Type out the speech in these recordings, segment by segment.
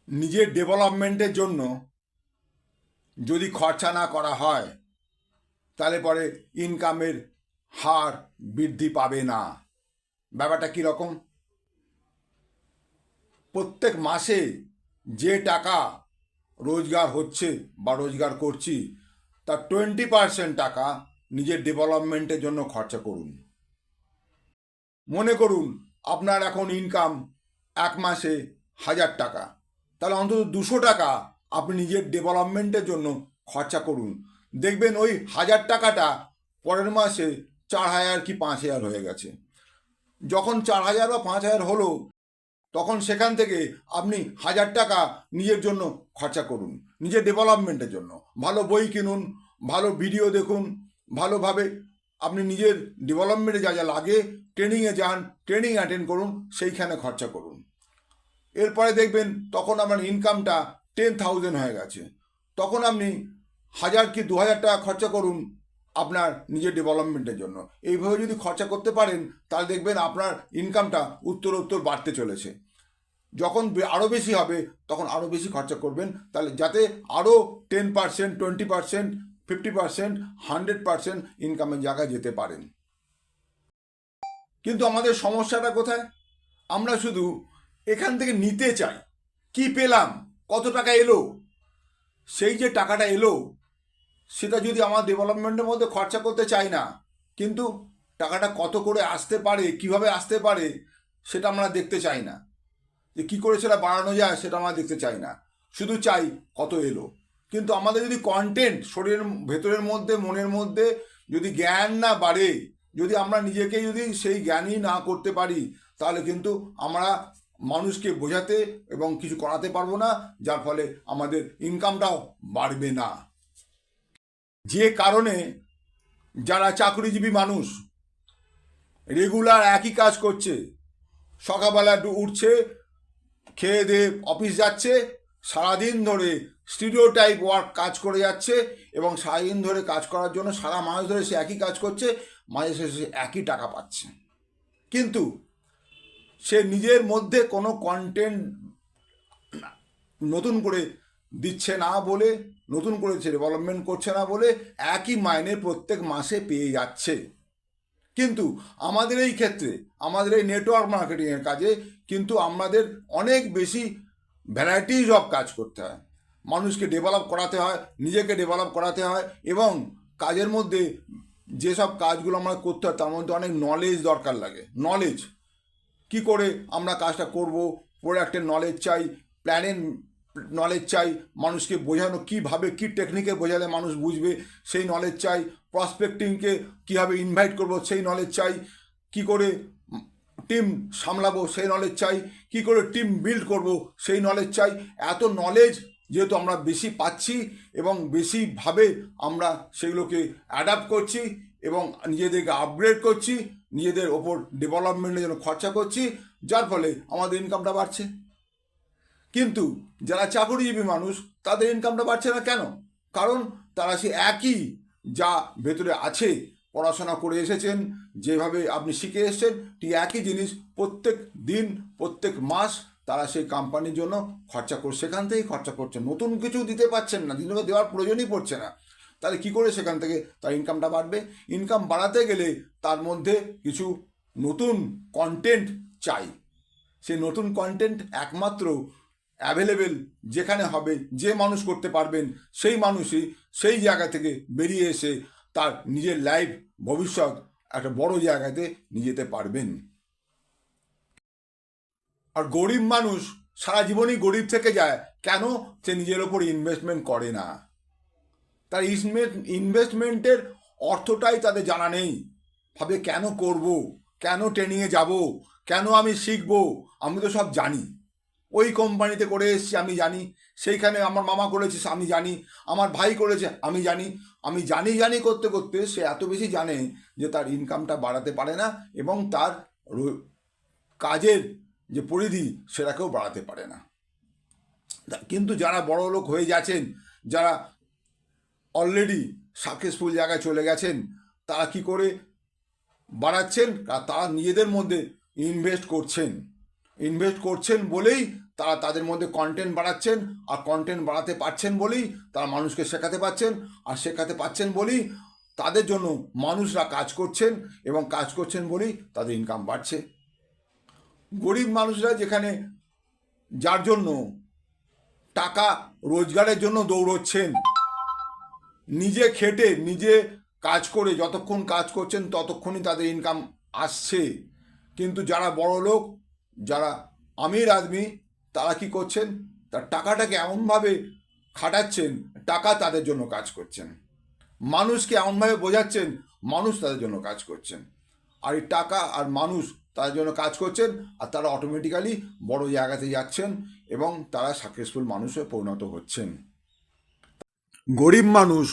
নিজের ডেভেলপমেন্টের জন্য যদি খরচা না করা হয় তাহলে পরে ইনকামের হার বৃদ্ধি পাবে না। ব্যাপারটা কীরকম? প্রত্যেক মাসে যে টাকা রোজগার হচ্ছে বা রোজগার করছি তার 20% টাকা নিজের ডেভেলপমেন্টের জন্য খরচা করুন। মনে করুন আপনার এখন ইনকাম এক মাসে 1000 টাকা, তাহলে অন্তত 200 টাকা আপনি নিজের ডেভেলপমেন্টের জন্য খরচা করুন। দেখবেন ওই 1000 টাকাটা পরের মাসে 4000 কি 5000 হয়ে গেছে। যখন 4000 বা 5000 হলো তখন সেখান থেকে আপনি 1000 টাকা নিজের জন্য খরচা করুন, নিজের ডেভেলপমেন্টের জন্য। ভালো বই কিনুন, ভালো ভিডিও দেখুন, ভালোভাবে আপনি নিজের ডেভেলপমেন্টে যা যা লাগে ট্রেনিংয়ে যান, ট্রেনিং অ্যাটেন্ড করুন, সেইখানে খরচা করুন। এরপরে দেখবেন তখন আপনার ইনকামটা 10,000 হয়ে গেছে, তখন আপনি 1000 কি 2000 টাকা খরচা করুন আপনার নিজের ডেভেলপমেন্টের জন্য। এইভাবে যদি খরচা করতে পারেন তাহলে দেখবেন আপনার ইনকামটা উত্তরোত্তর বাড়তে চলেছে। যখন আরও বেশি হবে তখন আরও বেশি খরচা করবেন, তাহলে যাতে আরও 10%, 20%, 50%, 100% ইনকামের জায়গায় যেতে পারেন। কিন্তু আমাদের সমস্যাটা কোথায়? আমরা শুধু এখান থেকে নিতে চাই। কি পেলাম, কত টাকা এলো, সেই যে টাকাটা এলো সেটা যদি আমার ডেভেলপমেন্টের মধ্যে খরচা করতে চাই না, কিন্তু টাকাটা কত করে আসতে পারে, কিভাবে আসতে পারে সেটা আমরা দেখতে চাই না, যে কী করে সেটা বাড়ানো যায় সেটা আমরা দেখতে চাই না, শুধু চাই কত এলো। কিন্তু আমাদের যদি কন্টেন্ট শরীরের ভেতরের মধ্যে, মনের মধ্যে যদি জ্ঞান না বাড়ে, যদি আমরা নিজেকে যদি সেই জ্ঞানই না করতে পারি, তাহলে কিন্তু আমরা মানুষকে বোঝাতে এবং কিছু করাতে পারবো না, যার ফলে আমাদের ইনকামটাও বাড়বে না। যে কারণে যারা চাকরিজীবী মানুষ রেগুলার একই কাজ করছে, সকালবেলা উঠছে, খেয়ে দিয়ে অফিস যাচ্ছে, সারাদিন ধরে স্টিরিওটাইপ ওয়ার্ক কাজ করে যাচ্ছে এবং সারাদিন ধরে কাজ করার জন্য সারা মাস ধরে সে একই কাজ করছে, মাঝে শেষে একই টাকা পাচ্ছে। কিন্তু সে নিজের মধ্যে কোনো কন্টেন্ট নতুন করে দিচ্ছে না বলে, নতুন করে সে ডেভেলপমেন্ট করছে না বলে একই মাইনে প্রত্যেক মাসে পেয়ে যাচ্ছে। কিন্তু আমাদের এই ক্ষেত্রে, আমাদের এই নেটওয়ার্ক মার্কেটিংয়ের কাজে কিন্তু আমাদের অনেক বেশি ভ্যারাইটিজ অফ কাজ করতে হয়। মানুষকে ডেভেলপ করাতে হয়, নিজেকে ডেভেলপ করাতে হয়, এবং কাজের মধ্যে যেসব কাজগুলো আমরা করতে হয় তার মধ্যে অনেক নলেজ দরকার লাগে। নলেজ কি করে আমরা কাজটা করব, প্রোডাক্টের নলেজ চাই, প্ল্যানের নলেজ চাই, মানুষকে বোঝানো কীভাবে, কী টেকনিকে বোঝালে মানুষ বুঝবে সেই নলেজ চাই, প্রসপেক্টিংকে কীভাবে ইনভাইট করব সেই নলেজ চাই, কি করে টিম সামলাবো সেই নলেজ চাই, কি করে টিম বিল্ড করব সেই নলেজ চাই। এত নলেজ যেহেতু আমরা বেশি পাচ্ছি এবং বেশিভাবে আমরা সেগুলোকে অ্যাডাপ্ট করছি এবং নিজেদেরকে আপগ্রেড করছি, নিজেদের ওপর ডেভেলপমেন্টের জন্য খরচা করছি, যার ফলে আমাদের ইনকামটা বাড়ছে। কিন্তু যারা চাকরিজীবী মানুষ তাদের ইনকামটা বাড়ছে না কেন? কারণ তারা সে একই যা ভেতরে আছে, পড়াশোনা করে এসেছেন, যেভাবে আপনি শিখে এসেছেন, ঠিক একই জিনিস প্রত্যেক দিন, প্রত্যেক মাস তারা সেই কোম্পানির জন্য খরচা করছে, সেখান থেকেই খরচা করছেন, নতুন কিছু দিতে পারছেন না, দিন দেওয়ার প্রয়োজনই পড়ছে না। তাহলে কি করে সেখান থেকে তার ইনকামটা বাড়বে? ইনকাম বাড়াতে গেলে তার মধ্যে কিছু নতুন কন্টেন্ট চাই। সেই নতুন কন্টেন্ট একমাত্র অ্যাভেলেবেল যেখানে হবে, যে মানুষ করতে পারবেন সেই মানুষই সেই জায়গা থেকে বেরিয়ে এসে তার নিজের লাইফ, ভবিষ্যৎ একটা বড় জায়গাতে নিয়ে যেতে পারবেন। আর গরিব মানুষ সারা জীবনই গরিব থেকে যায় কেন? সে নিজের ওপর ইনভেস্টমেন্ট করে না। তার ইনভেস্টমেন্টের অর্থটাই তাদের জানা নেই। ভাবে কেন করব, কেন ট্রেনিংয়ে যাব, কেন আমি শিখব, আমি তো সব জানি, ওই কোম্পানিতে করে এসেছি আমি জানি, সেইখানে আমার মামা করেছে আমি জানি, আমার ভাই করেছে আমি জানি, আমি জানি জানি করতে করতে সে এত বেশি জানে যে তার ইনকামটা বাড়াতে পারে না এবং তার কাজের যে পরিধি সেটাকেও বাড়াতে পারে না। কিন্তু যারা বড় লোক হয়ে যাচ্ছেন, যারা অলরেডি সাকসেসফুল জায়গায় চলে গেছেন, তারা কি করে বাড়াচ্ছেন? তারা নিজেদের মধ্যে ইনভেস্ট করছেন। ইনভেস্ট করছেন বলেই তারা তাদের মধ্যে কন্টেন্ট বাড়াচ্ছেন, আর কন্টেন্ট বাড়াতে পারছেন বলেই তারা মানুষকে শেখাতে পারছেন, আর শেখাতে পারছেন বলেই তাদের জন্য মানুষরা কাজ করছেন, এবং কাজ করছেন বলেই তাদের ইনকাম বাড়ছে। গরিব মানুষরা যেখানে, যার জন্য টাকা রোজগারের জন্য দৌড়চ্ছেন, নিজে খেটে নিজে কাজ করে যতক্ষণ কাজ করছেন ততক্ষণই তাদের ইনকাম আসছে, কিন্তু যারা বড় লোক, যারা আমির আদমি, তারা কি করছেন, তার টাকাটাকে এমনভাবে খাটাচ্ছেন, টাকা তাদের জন্য কাজ করছেন, মানুষকে এমনভাবে বোঝাচ্ছেন, মানুষ তাদের জন্য কাজ করছেন, আর এই টাকা আর মানুষ তাদের জন্য কাজ করছেন, আর তারা অটোমেটিক্যালি বড় জায়গাতে যাচ্ছেন এবং তারা সাকসেসফুল মানুষে পরিণত হচ্ছেন। গরিব মানুষ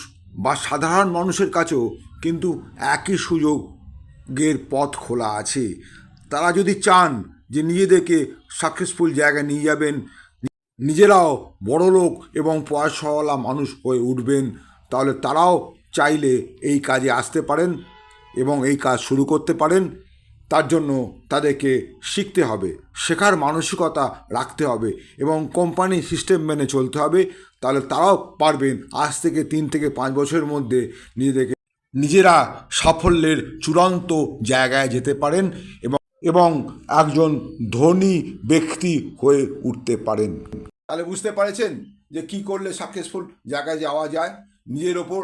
বা সাধারণ মানুষের কাছেও কিন্তু একই সুযোগের পথ খোলা আছে। তারা যদি চান যে নিজেদেরকে সাকসেসফুল জায়গায় নিয়ে যাবেন, নিজেরাও বড়লোক এবং পয়সাওয়ালা মানুষ হয়ে উঠবেন, তাহলে তারাও চাইলে এই কাজে আসতে পারেন এবং এই কাজ শুরু করতে পারেন। তার জন্য তাদেরকে শিখতে হবে, শেখার মানসিকতা রাখতে হবে এবং কোম্পানি সিস্টেম মেনে চলতে হবে। তাহলে তারাও পারবেন আজ থেকে 3 থেকে 5 বছরের মধ্যে নিজেরা সাফল্যের চূড়ান্ত জায়গায় যেতে পারেন এবং একজন ধনী ব্যক্তি হয়ে উঠতে পারেন। তাহলে বুঝতে পারছেন যে কি করলে সাকসেসফুল জায়গায় যাওয়া যায়। নিজের ওপর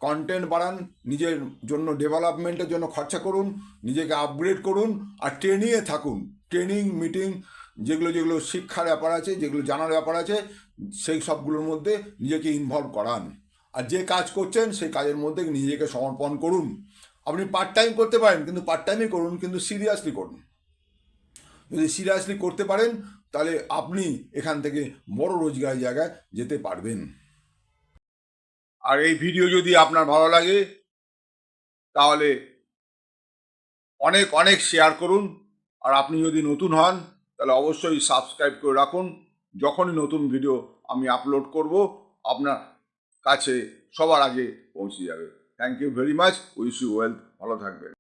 কন্টেন্ট বাড়ান, নিজের জন্য ডেভেলপমেন্টের জন্য খরচা করুন, নিজেকে আপগ্রেড করুন, আর ট্রেনিংয়ে থাকুন। ট্রেনিং মিটিং যেগুলো শিক্ষার ব্যাপার আছে, যেগুলো জানার ব্যাপার আছে, সেই সবগুলোর মধ্যে নিজেকে ইনভলভ করান। আর যে কাজ করছেন সেই কাজের মধ্যে নিজেকে সমর্পণ করুন। আপনি পার্ট টাইম করতে পারেন, কিন্তু পার্ট টাইমই করুন, কিন্তু সিরিয়াসলি করুন। যদি সিরিয়াসলি করতে পারেন তাহলে আপনি এখান থেকে বড় রোজগারের জায়গায় যেতে পারবেন। আর এই ভিডিও যদি আপনার ভালো লাগে তাহলে অনেক অনেক শেয়ার করুন। আর আপনি যদি নতুন হন তাহলে অবশ্যই সাবস্ক্রাইব করে রাখুন। যখনই নতুন ভিডিও আমি আপলোড করব আপনার কাছে সবার আগে পৌঁছে যাবে। Thank you very much. Wish you wealth. ভালো থাকবেন।